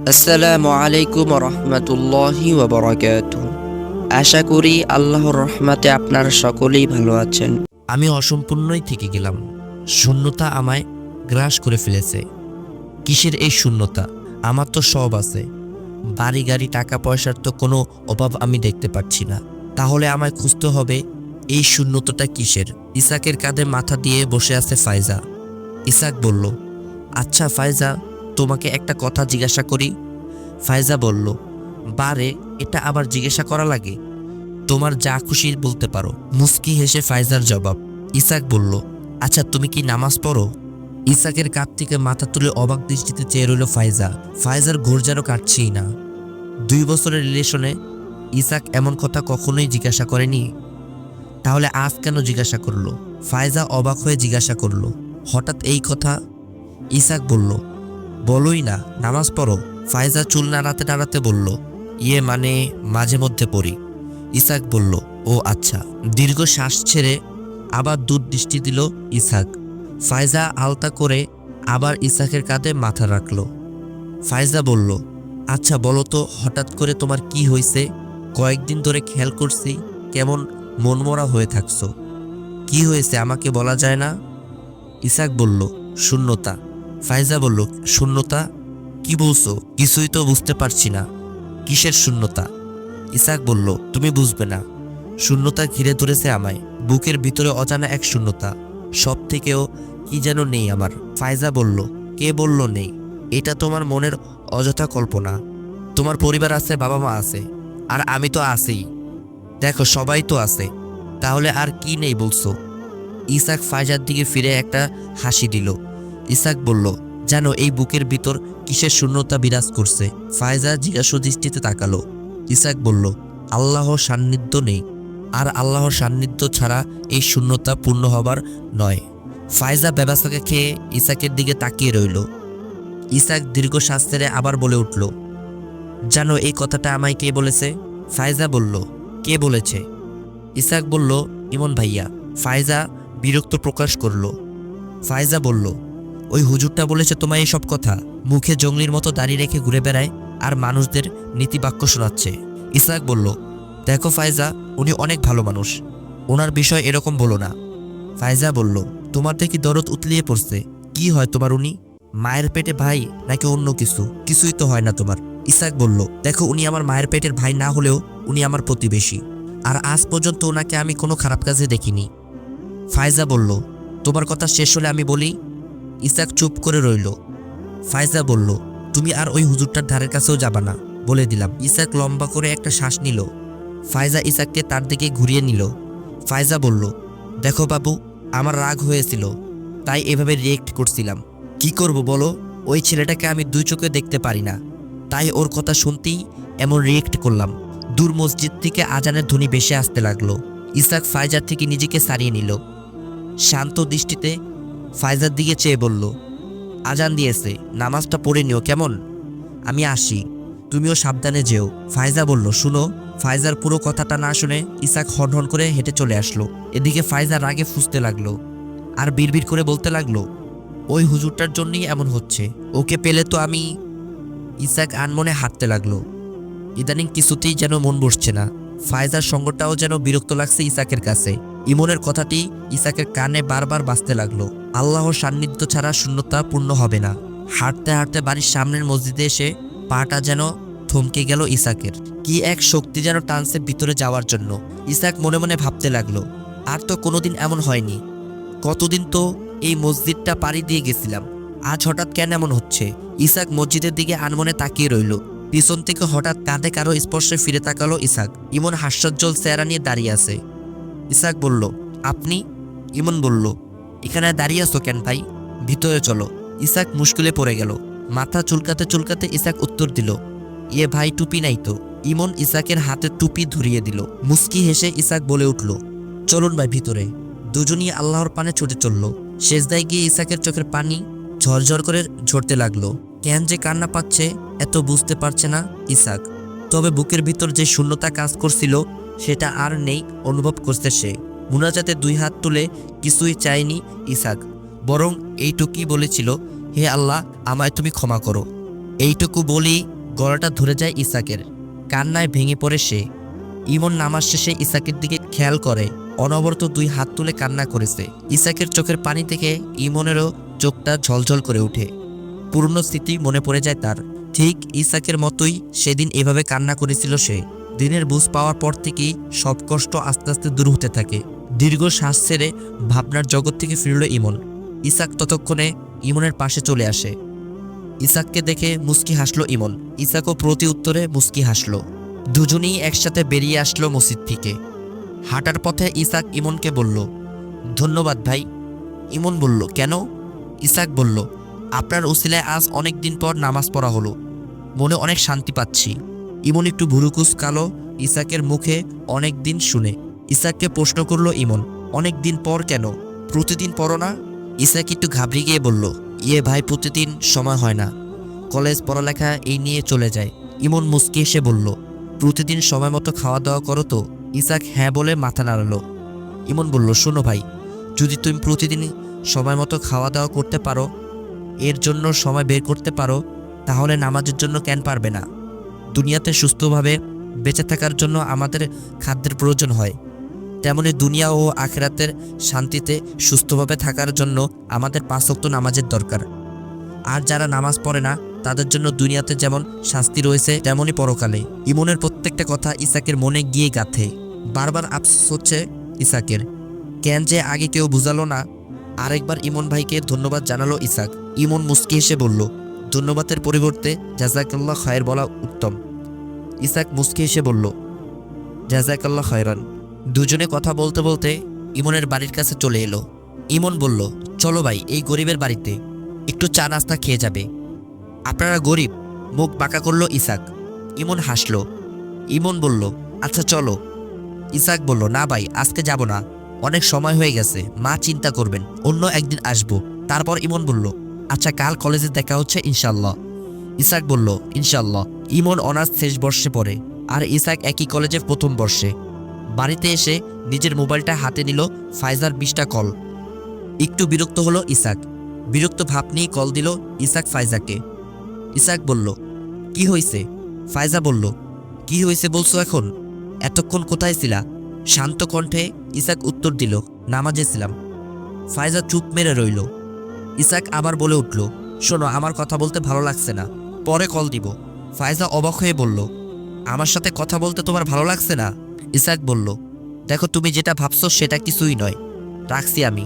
আসসালামু আলাইকুম রহমতুল্লাহি ওয়া বারাকাতুহু। আশা করি আল্লাহর রহমতে আপনারা সকলেই ভালো আছেন। আমি অসম্পূর্ণই থেকে গেলাম। শূন্যতা আমায় গ্রাস করে ফেলেছে। কিসের এই শূন্যতা? আমার তো সব আছে, বাড়ি গাড়ি টাকা পয়সার তো কোনো অভাব আমি দেখতে পাচ্ছি না। তাহলে আমায় খুঁজতে হবে এই শূন্যতাটা কিসের। ইসাকের কাঁধে মাথা দিয়ে বসে আছে ফাইজা। ইসাক বলল, আচ্ছা ফাইজা, তোমাকে একটা কথা জিজ্ঞাসা করি। ফাইজা বলল, বারে, এটা আবার জিজ্ঞাসা করা লাগে? তোমার যা খুশি বলতে পারো। মুস্কি হেসে ফাইজার জবাব। ইসাক বলল, আচ্ছা তুমি কি নামাজ পড়ো? ইসাকের কাঁধ থেকে মাথা তুলে অবাক দৃষ্টিতে চেয়ে রইল ফাইজা। ফাইজার ঘোর যেন কাটছেই না। 2 বছরের রিলেশনে ইসাক এমন কথা কখনোই জিজ্ঞাসা করেনি। তাহলে আজ কেন জিজ্ঞাসা করলো? ফাইজা অবাক হয়ে জিজ্ঞাসা করলো, হঠাৎ এই কথা? ইসাক বলল, বলোই না, নামাজ পড়ো। ফাইজা চুল নাড়াতে নাড়াতে বলল, মানে মাঝে মধ্যে পড়ি। ইসাক বলল, ও আচ্ছা। দীর্ঘ শ্বাস ছেড়ে আবার দূর দৃষ্টি দিল ইসাক। ফাইজা আলতা করে আবার ইসাকের কাঁধে মাথা রাখল। ফাইজা বলল, আচ্ছা বলো তো, হঠাৎ করে তোমার কি হয়েছে? কয়েকদিন ধরে খেয়াল করছি কেমন মনমরা হয়ে থাকছো। কি হয়েছে আমাকে বলা যায় না? ইসাক বলল, শূন্যতা। ফাইজা বলল, শূন্যতা? কি বলছো? কিছুই তো বুঝতে পারছি না। কিসের শূন্যতা? ইসাক বলল, তুমি বুঝবে না। শূন্যতা ঘিরে ধরেছে আমায়। বুকের ভিতরে অজানা এক শূন্যতা। সব থেকেও কি যেন নেই আমার। ফাইজা বলল, কে বলল নেই? এটা তোমার মনের অযথা কল্পনা। তোমার পরিবার আছে, বাবা মা আছে, আর আমি তো আছেই। দেখো সবাই তো আছে, তাহলে আর কি নেই বলছো? ইসাক ফাইজার দিকে ফিরে একটা হাসি দিল। ইসাক বলল, জানো এই বুকের ভিতর কিসের শূন্যতা বিরাজ করছে? ফাইজা জিজ্ঞাসা দৃষ্টিতে তাকালো। ইসাক বলল, আল্লাহর সান্নিধ্য নেই, আর আল্লাহর সান্নিধ্য ছাড়া এই শূন্যতা পূর্ণ হবার নয়। ফাইজা ব্যবসাকে খেয়ে ইসাকের দিকে তাকিয়ে রইল। ইসাক দীর্ঘ শ্বাস ছেড়ে আবার বলে উঠল, জানো এই কথাটা আমায় কে বলেছে? ফাইজা বলল, কে বলেছে? ইসাক বলল, ইমন ভাইয়া। ফাইজা বিরক্ত প্রকাশ করল। ফাইজা বলল, ওই হুজুরটা বলেছে তোমায় এসব কথা? মুখে জঙ্গলির মতো দাঁড়িয়ে রেখে ঘুরে বেড়ায় আর মানুষদের নীতিবাক্য শোনাচ্ছে। ইসাক বলল, দেখো ফাইজা, উনি অনেক ভালো মানুষ, ওনার বিষয় এরকম বলো না। ফাইজা বলল, তোমার দেখি দরদ উতলিয়ে পড়ছে। কি হয় তোমার? উনি মায়ের পেটে ভাই নাকি অন্য কিছু? কিছুই তো হয় না তোমার। ইসাক বলল, দেখো উনি আমার মায়ের পেটের ভাই না হলেও উনি আমার প্রতিবেশী, আর আজ পর্যন্ত ওনাকে আমি কোনো খারাপ কাজে দেখিনি। ফাইজা বলল, তোমার কথা শেষ হলে আমি বলি। ইসাক চুপ করে রইল। ফাইজা বলল, তুমি আর ওই হুজুরটার ধারের কাছেও যাবা না, বলে দিলাম। ইসাক লম্বা করে একটা শ্বাস নিল। ফাইজা ইসাককে তার দিকে ঘুরিয়ে নিল। ফাইজা বলল, দেখো বাবু, আমার রাগ হয়েছিল, তাই এভাবে রিয়েক্ট করছিলাম। কি করব বলো? ওই ছেলেটাকে আমি 2 চোখে দেখতে পারি না, তাই ওর কথা শুনতেই এমন রিয়েক্ট করলাম। দূর মসজিদ থেকে আজানের ধ্বনি ভেসে আসতে লাগলো। ইসাক ফাইজার থেকে নিজেকে সারিয়ে নিল। শান্ত দৃষ্টিতে ফাইজার দিকে চেয়ে বলল, আজান দিয়েছে, নামাজটা পড়ে নিও কেমন? আমি আসি, তুমিও সাবধানে যেও। ফাইজা বলল, শুনো। ফাইজার পুরো কথাটা না শুনে ইসাক হনহন করে হেঁটে চলে আসলো। এদিকে ফাইজা রাগে ফুঁসতে লাগলো আর বিড়বিড় করে বলতে লাগলো, ওই হুজুরটার জন্যই এমন হচ্ছে, ওকে পেলে তো আমি। ইসাক আনমনে হাঁটতে লাগলো। ইদানিং কিছুতেই যেন মন বসছে না। ফাইজার সঙ্গটাও যেন বিরক্ত লাগছে ইসাকের কাছে। ইমনের কথাটি ইসাকের কানে বারবার বাজতে লাগলো। আল্লাহর সান্নিধ্য ছাড়া শূন্যতা পূর্ণ হবে না। হাঁটতে হাঁটতে বাড়ির সামনের মসজিদে এসে পাটা যেন থমকে গেল ইসাকের। কি এক শক্তি যেন টানছে ভিতরে যাওয়ার জন্য। ইসাক মনে মনে ভাবতে লাগলো, আর তো কোনোদিন এমন হয়নি। কতদিন তো এই মসজিদটা পাড়ি দিয়ে গেছিলাম, আজ হঠাৎ কেন এমন হচ্ছে? ইসাক মসজিদের দিকে আনমনে তাকিয়ে রইল। পিছন থেকে হঠাৎ কাঁধে কারো স্পর্শে ফিরে তাকালো ইসাক। ইমন হাস্যোজ্জ্বল চেহারা নিয়ে দাঁড়িয়ে আছে। ইসাক বলল, আপনি? ইমন বলল, এখানে দাঁড়িয়ে আছো কেন ভাই? ভিতরে চলো। ইসাক মুশকিলে পড়ে গেল। মাথা চুলকাতে চুলকাতে ইসাক উত্তর দিল, ভাই টুপি নাই তো। ইমন ইসাকের হাতে টুপি ধরিয়ে দিল। মুস্কি হেসে ইসাক বলে উঠল, চলুন ভাই ভিতরে। দুজনই আল্লাহর পানে ছুটে চলল। সেজদায় গিয়ে ইসাকের চোখের পানি ঝরঝর করে ঝরতে লাগলো। কেন যে কান্না পাচ্ছে এত বুঝতে পারছে না ইসাক, তবে বুকের ভিতর যে শূন্যতা কাজ করছিল সেটা আর নেই অনুভব করছে সে। মুনাজাতে 2 হাত তুলে কিছুই চায়নি ইসাক, বরং এইটুকুই বলেছিল, হে আল্লাহ, আমায় তুমি ক্ষমা করো। এইটুকু বলি গলাটা ধরে যায় ইসাকের। কান্নায় ভেঙে পড়ে সে। ইমন নামাজ শেষে ইসাকের দিকে খেয়াল করে, অনবরত 2 হাত তুলে কান্না করেছে। ইসাকের চোখের পানি থেকে ইমনেরও চোখটা ঝলঝল করে ওঠে। পুরনো স্মৃতি মনে পড়ে যায় তার। ঠিক ইসাকের মতোই সেদিন এভাবে কান্না করেছিল সে। দিনের বুঝ পাওয়ার পর থেকেই সব কষ্ট আস্তে আস্তে দূর হতে থাকে। দীর্ঘ শ্বাস ছেড়ে ভাবনার জগৎ থেকে ফিরল ইমন। ইসাক ততক্ষণে ইমনের পাশে চলে আসে। ইসাককে দেখে মুস্কি হাসলো ইমন। ইসাকও প্রতি উত্তরে মুস্কি হাসলো। দুজনেই একসাথে বেরিয়ে আসলো মসজিদ থেকে। হাঁটার পথে ইসাক ইমনকে বলল, ধন্যবাদ ভাই। ইমন বলল, কেন? ইসাক বলল, আপনার উসিলায় আজ অনেক দিন পর নামাজ পড়া হলো, মনে অনেক শান্তি পাচ্ছি। ইমন একটু ভুরুকুচকালো ইসাকের মুখে অনেক দিন শুনে। ইসাককে প্রশ্ন করলো ইমন, অনেক দিন পর কেন? প্রতিদিন পড়ো না? ইসাক একটু ঘাবড়ে গিয়ে বলল, ভাই, প্রতিদিন সময় হয় না, কলেজ পড়ালেখা এই নিয়ে চলে যায়। ইমন মুস্কি এসে বলল, প্রতিদিন সময় মতো খাওয়া দাওয়া করো তো? ইসাক হ্যাঁ বলে মাথা নাড়ালো। ইমন বলল, শোনো ভাই, যদি তুমি প্রতিদিন সময় মতো খাওয়া দাওয়া করতে পারো, এর জন্য সময় বের করতে পারো, তাহলে নামাজের জন্য কেন পারবে না? দুনিয়াতে সুস্থভাবে বেঁচে থাকার জন্য আমাদের খাদ্যের প্রয়োজন হয়, তেমনি দুনিয়া ও আখিরাতের শান্তিতে সুস্থভাবে থাকার জন্য আমাদের 5 ওয়াক্ত নামাজের দরকার। আর যারা নামাজ পড়ে না তাদের জন্য দুনিয়াতে যেমন শাস্তি রয়েছে তেমনই পরকালে। ইমনের প্রত্যেকটা কথা ইসাকের মনে গিয়ে গাঁথে। বারবার আফসোস হচ্ছে ইসাকের, কেন যে আগে কেউ বুঝালো না। আরেকবার ইমন ভাইকে ধন্যবাদ জানালো ইসাক। ইমন মুস্কি হেসে বলল, ধন্যবাদের পরিবর্তে জাযাকাল্লাহ খায়ের বলা উত্তম। ইসাক মুস্কি হেসে বলল, জাযাকাল্লাহ খায়রান। দুজনে কথা বলতে বলতে ইমনের বাড়ির কাছে চলে এলো। ইমন বলল, চলো ভাই, এই গরিবের বাড়িতে একটু চা নাস্তা খেয়ে যাবে। আপনারা গরিব? মুখ বাঁকা করলো ইসাক। ইমন হাসলো। ইমন বলল, আচ্ছা চলো। ইসাক বলল, না ভাই, আজকে যাব না, অনেক সময় হয়ে গেছে, মা চিন্তা করবেন, অন্য একদিন আসবো। তারপর ইমন বলল, আচ্ছা কাল কলেজে দেখা হচ্ছে ইনশাল্লাহ। ইসাক বলল, ইনশাল্লাহ। ইমন অনার্স শেষ বর্ষে পড়ে, আর ইসাক একই কলেজের প্রথম বর্ষে। বাড়িতে এসে নিজের মোবাইলটা হাতে নিল। ফাইজার 20টা কল। একটু বিরক্ত হলো ইসাক। বিরক্ত ভাব নিয়ে কল দিল ইসাক ফাইজাকে। ইসাক বলল, কি হয়েছে? ফাইজা বলল, কি হয়েছে বলছো এখন? এতক্ষণ কোথায় ছিলা? শান্ত কণ্ঠে ইসাক উত্তর দিল, নামাজে ছিলাম। ফাইজা চুপ মেরে রইল। ইসাক আবার বলে উঠল, শোনো, আমার কথা বলতে ভালো লাগছে না, পরে কল দিব। ফাইজা অবাক হয়ে বলল, আমার সাথে কথা বলতে তোমার ভালো লাগছে না? ইসাক বলল, দেখো, তুমি যেটা ভাবছো সেটা কিছুই নয়, রাখছি আমি।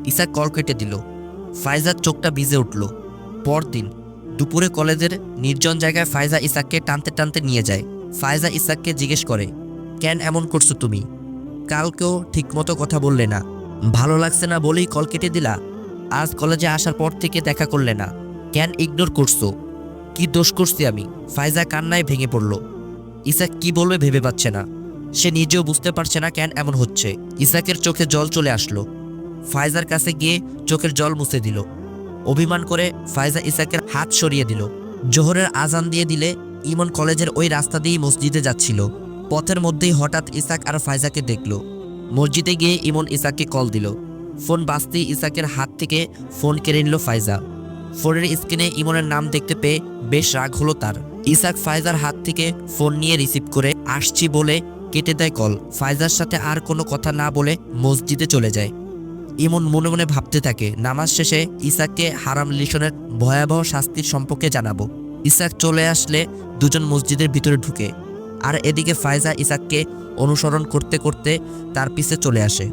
ইসাক কল কেটে দিল। ফাইজার চোখটা ভিজে উঠল। পরদিন দুপুরে কলেজের নির্জন জায়গায় ফাইজা ইসাককে টানতে টানতে নিয়ে যায়। ফাইজা ইসাককে জিজ্ঞেস করে, কেন এমন করছো তুমি? কালকেও ঠিকমতো কথা বললে না, ভালো লাগছে না বলেই কল কেটে দিলা। আজ কলেজে আসার পর থেকে দেখা করলে না, কেন ইগনোর করছো? কি দোষ করছি আমি? ফাইজা কান্নায় ভেঙে পড়ল। ইসাক কি বলবে ভেবে পাচ্ছে না। সে নিজেও বুঝতে পারছে না কেন এমন হচ্ছে। ইসাকের চোখে জল চলে আসলো। ফাইজার কাছে গিয়ে চোখের জল মুছে দিল। অভিমান করে ফাইজা ইসাকের হাত সরিয়ে দিল। জোহরের আজান দিয়ে দিলে ইমন কলেজের ওই রাস্তা দিয়েই মসজিদে যাচ্ছিল। পথের মধ্যেই হঠাৎ ইসাক আর ফাইজাকে দেখল। মসজিদে গিয়ে ইমন ইসাককে কল দিল। ফোন বাজতেই ইসাকের হাত থেকে ফোন কেড়ে নিল ফাইজা। ফোনের স্ক্রিনে ইমনের নাম দেখতে পেয়ে বেশ রাগ হলো তার। ইসাক ফাইজার হাত থেকে ফোন নিয়ে রিসিভ করে আসছি বলে কেটে দেয় কল। ফাইজার সাথে আর কোনো কথা না বলে মসজিদে চলে যায়। ইমন মনে মনে ভাবতে থাকে, নামাজ শেষে ইসাককে হারাম লিশনের ভয়াবহ শাস্তির সম্পর্কে জানাবো। ইসাক চলে আসলে দুজন মসজিদের ভিতরে ঢুকে, আর এদিকে ফাইজা ইসাককে অনুসরণ করতে করতে তার পিছে চলে আসে।